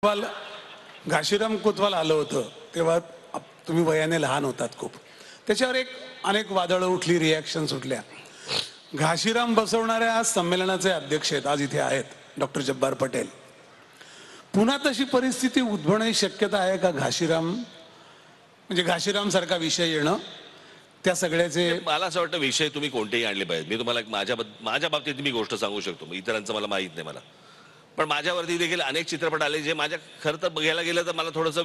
कोतवाल घाशीराम कोतवाल आलं होतं तेव्हा तुम्ही वयाने लहान होतात खूप. त्याच्यावर अनेक वादळं उठली, रिॲक्शन्स उठल्या. घाशीराम बसवणाऱ्या आज संमेलनाचे अध्यक्ष आहेत, आज इथे आहेत डॉक्टर जब्बार पटेल. पुन्हा तशी परिस्थिती उद्भवण्याची शक्यता आहे का? घाशीराम म्हणजे घाशीराम सारखा विषय येणं त्या सगळ्याचे. मला असं वाटतं विषय तुम्ही कोणतेही आणले पाहिजेत. मी तुम्हाला माझ्या बाबतीत मी गोष्ट सांगू शकतो, इतरांचं मला माहीत नाही मला. पण माझ्यावरती देखील अनेक चित्रपट आले जे माझ्या खरं तर बघायला गेलं तर मला थोडंसं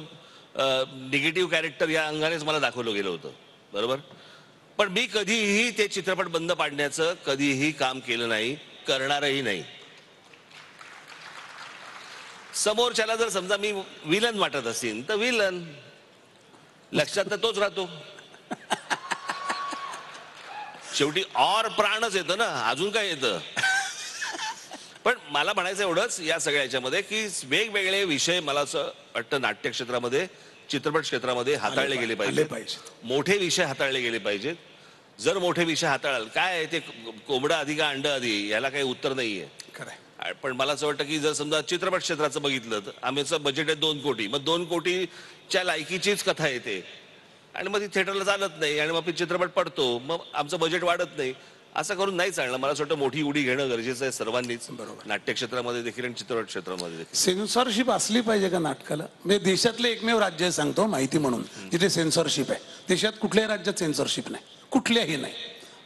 निगेटिव्ह कॅरेक्टर या अंगानेच मला दाखवलं गेलं होतं, बरोबर. पण मी कधीही ते चित्रपट बंद पाडण्याचं कधीही काम केलं नाही, करणारही नाही. समोरच्याला जर समजा मी विलन वाटत असेल तर विलन लक्षात तर तोच राहतो. शेवटी और प्राणच येतं ना, अजून काय येतं. पण मला म्हणायचं एवढंच या सगळ्या याच्यामध्ये की वेगवेगळे विषय मला असं वाटतं नाट्य क्षेत्रामध्ये, चित्रपट क्षेत्रामध्ये हाताळले गेले पाहिजेत. मोठे विषय हाताळले गेले पाहिजेत. जर मोठे विषय हाताळाल, काय ते कोंबडा आधी का अंड आधी याला काही उत्तर नाहीये. पण मला असं वाटतं की जर समजा चित्रपट क्षेत्राचं बघितलं तर आमचं बजेट आहे 2 कोटी, मग 2 कोटीच्या लायकीचीच कथा येते आणि मग ती थिएटरला चालत नाही आणि मग चित्रपट पडतो, मग आमचं बजेट वाढत नाही. असं करून नाही चालणार. मला असं वाटतं मोठी उडी घेणं गरजेचं आहे सर्वांनीच, नाट्य क्षेत्रामध्ये देखील आणि चित्रपट क्षेत्रामध्ये देखील. सेन्सॉरशिप असली पाहिजे का नाटकाला? म्हणजे देशातलं एकमेव राज्य आहे सांगतो माहिती म्हणून जिथे सेन्सॉरशिप आहे. देशात कुठल्याही राज्यात सेन्सॉरशिप नाही, कुठल्याही नाही.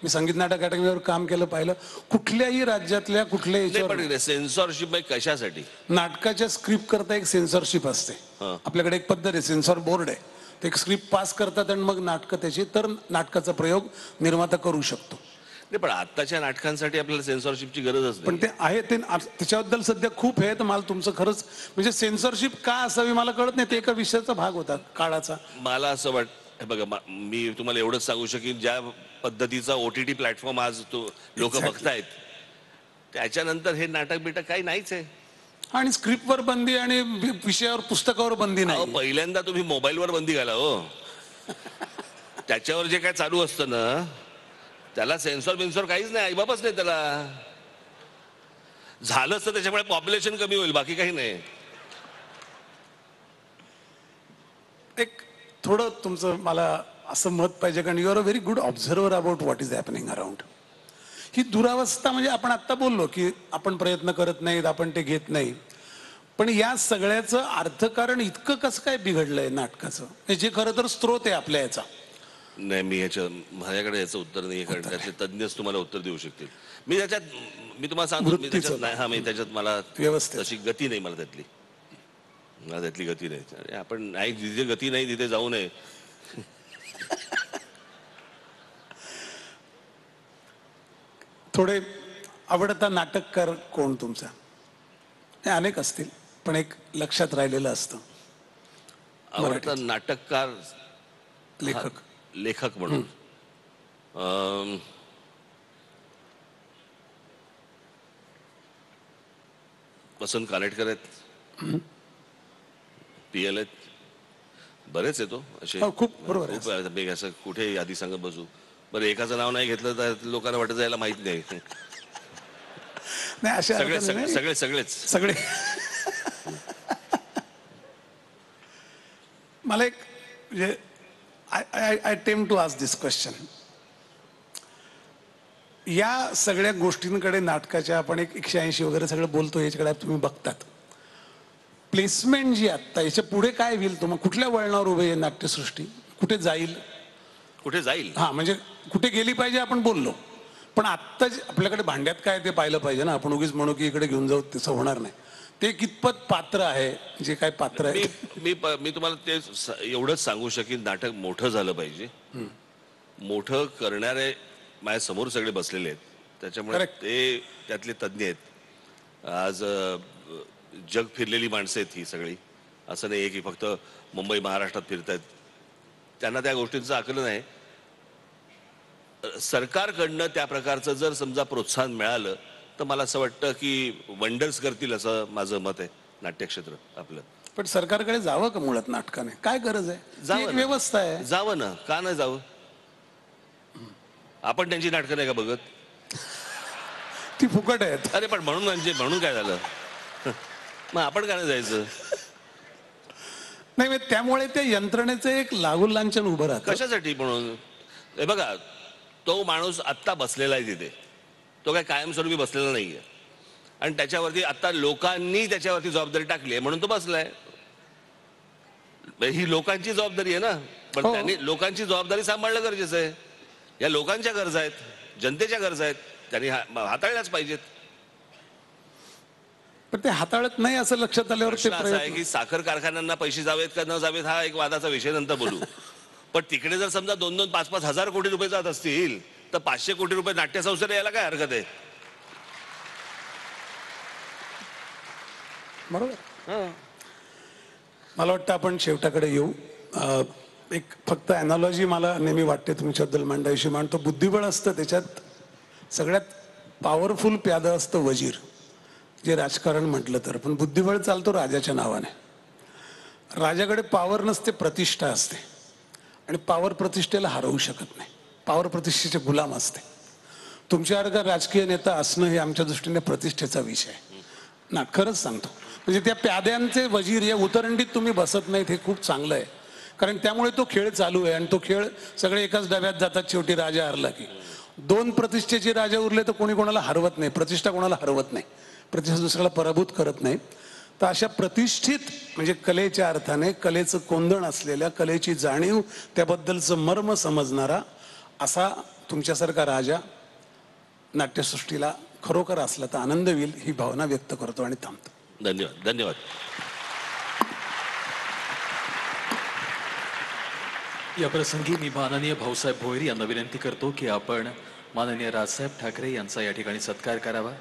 मी संगीत नाटक अकादमीवर काम केलं, पाहिलं कुठल्याही राज्यातल्या कुठल्याही सेन्सॉरशिप कशासाठी? नाटकाच्या स्क्रिप्ट करता एक सेन्सॉरशिप असते. आपल्याकडे एक पद्धत आहे, सेन्सॉर बोर्ड आहे. ते एक स्क्रिप्ट पास करतात आणि मग नाटकं त्याची, तर नाटकाचा प्रयोग निर्माता करू शकतो. नाही, पण आत्ताच्या नाटकांसाठी आपल्याला सेन्सॉरशिपची गरजच नाही. पण ते आहे, ते त्याच्याबद्दल सध्या खूप आहे. तर मला तुमचं खरंच म्हणजे सेन्सॉरशिप का असावी मला कळत नाही. ते एका विषयाचा भाग होता काळाचा. मला असं वाटतं, बघा मी तुम्हाला एवढंच सांगू शकेन, ज्या पद्धतीचा OTT प्लॅटफॉर्म आज लोक बघतायत त्याच्यानंतर हे नाटक बिटक काही नाहीच आहे. आणि स्क्रिप्टवर बंदी आणि विषयावर पुस्तकावर बंदी नाही. पहिल्यांदा तुम्ही मोबाईलवर बंदी घाला हो. त्याच्यावर जे काय चालू असतं ना त्याला सेन्सॉर बिन्सॉर काहीच नाही, आईबापच नाही त्याला. झालंच तर त्याच्यामुळे पॉप्युलेशन कमी होईल, बाकी काही नाही. एक थोडं तुमचं मला असं मत पाहिजे, कारण you are a very good observer about what is happening around. ही दुरावस्था म्हणजे आपण आत्ता बोललो की आपण प्रयत्न करत नाहीत, आपण ते घेत नाही. पण या सगळ्याचं अर्थकारण इतकं कसं काय बिघडलंय नाटकाचं, जे खरं तर स्रोत आहे आपल्या याचा. नाही, माझ्याकडे याचं उत्तर नाही, कारण त्यातले तज्ञच तुम्हाला उत्तर देऊ शकतील. मी तुम्हाला सांगतो, त्याच्यात मला तशी गती नाही, मला त्यातली गती नाही. आपण नाही, जिथे गती नाही तिथे जाऊ नये. थोडे आवडता नाटककार कोण तुमचा? अनेक असतील, पण एक लक्षात राहिलेलं असतं. आवडता नाटककार, लेखक म्हणून वसंत कानेटकर आहेत, PL आहेत, बरेच येतो असे. खूप बरोबर, असं कुठे यादी सांगत बसू. बरं, एकाचं नाव नाही घेतलं तर लोकांना वाटत जायला माहित नाही. सगळे मला एक म्हणजे I tend to ask this question. या सगळ्या गोष्टींकडे नाटकाच्या आपण 180 वगैरे सगळं बोलतो, याच्याकडे तुम्ही बघतात. प्लेसमेंट जी आत्ता याच्या पुढे काय होईल? तुम्हाला कुठल्या वळणावर उभे आहे नाट्यसृष्टी? कुठे जाईल? हा, म्हणजे कुठे गेली पाहिजे आपण बोललो, पण आत्ता आपल्याकडे भांड्यात काय ते पाहिलं पाहिजे ना. आपण उगीच म्हणू की इकडे घेऊन जाऊ, तसं होणार नाही. ते कितपत पात्र आहे, जे काय पात्र आहे. मी तुम्हाला ते एवढंच सांगू शकेन, नाटक मोठं झालं पाहिजे. मोठं करणारे माझ्या समोर सगळे बसलेले आहेत, त्याच्यामुळे ते त्यातले तज्ज्ञ आहेत. आज जग फिरलेली माणसं आहेत ही सगळी. असं नाही की फक्त मुंबई महाराष्ट्रात फिरतायत. त्यांना त्या गोष्टींचं आकलन आहे. सरकारकडनं त्या प्रकारचं जर समजा प्रोत्साहन मिळालं तर मला असं वाटतं की वंडर्स करतील, असं माझं मत आहे नाट्यक्षेत्र आपलं. पण सरकारकडे जावं का मुळात नाटकाने? काय गरज आहे? जावं, व्यवस्था आहे, जावं ना. का नाही जावं? आपण त्यांची नाटकं नाही का बघत? ती फुकट आहेत. अरे पण म्हणून काय झालं? मग आपण का नाही जायचं? नाही म्हणजे त्यामुळे त्या यंत्रणेचं एक लागूलांछन उभं राहतं. कशासाठी म्हणून? हे बघा, तो माणूस आत्ता बसलेला आहे तिथे, तो काय कायमस्वरूपी बसलेला नाहीये, आणि त्याच्यावरती आता लोकांनी त्याच्यावरती जबाबदारी टाकली आहे म्हणून तो बसलाय. ही लोकांची जबाबदारी आहे ना, पण हो. त्यांनी लोकांची जबाबदारी सांभाळणं गरजेचं आहे. या लोकांच्या गरजा आहेत, जनतेच्या गरजा आहेत, त्यांनी हाताळल्याच पाहिजेत. पण ते हाताळत नाही असं लक्षात आल्यावर ते प्रश्न असा आहे प्रयत्न की साखर कारखान्यांना पैसे जावेत का न जावेत हा एक वादाचा विषय, नंतर बोलू. पण तिकडे जर समजा 2-2, 5-5 हजार कोटी रुपये जात असतील तर 500 कोटी रुपये नाट्य संस्थेला यायला काय हरकत आहे? बरोबर. मला वाटतं आपण शेवटाकडे येऊ. एक फक्त अॅनॉलॉजी मला नेहमी वाटते तुमच्याबद्दल मांडायची, मांडतो. बुद्धिबळ असतं त्याच्यात सगळ्यात पॉवरफुल प्यादं असतं वजीर, जे राजकारण म्हटलं तर. पण बुद्धिबळ चालतो राजाच्या नावाने. राजाकडे पॉवर नसते, प्रतिष्ठा असते, आणि पॉवर प्रतिष्ठेला हरवू शकत नाही. पॉवर प्रतिष्ठेचे गुलाम असते. तुमच्यासारखा राजकीय नेता असणं हे आमच्या दृष्टीने प्रतिष्ठेचा विषय आहे ना, खरंच सांगतो. म्हणजे त्या प्याद्यांचे वजीर या उतरंडीत तुम्ही बसत नाहीत, हे खूप चांगलं आहे. कारण त्यामुळे तो खेळ चालू आहे, आणि तो खेळ सगळे एकाच डब्यात जातात. शेवटी राजा हरला की 2 प्रतिष्ठेचे राजा उरले तर कोणी कोणाला हरवत नाही. प्रतिष्ठा कोणाला हरवत नाही, प्रतिष्ठा दुसऱ्याला पराभूत करत नाही. तर अशा प्रतिष्ठित म्हणजे कलेच्या अर्थाने कलेचं कोंदण असलेल्या, कलेची जाणीव, त्याबद्दलचं मर्म समजणारा असा तुमच्यासारखा राजा नाट्यसृष्टीला खरोखर असला तर आनंद होईल, ही भावना व्यक्त करतो आणि थांबतो. धन्यवाद. धन्यवाद. या प्रसंगी मी माननीय भाऊसाहेब भोईर यांना विनंती करतो की आपण माननीय राजसाहेब ठाकरे यांचा या ठिकाणी सत्कार करावा.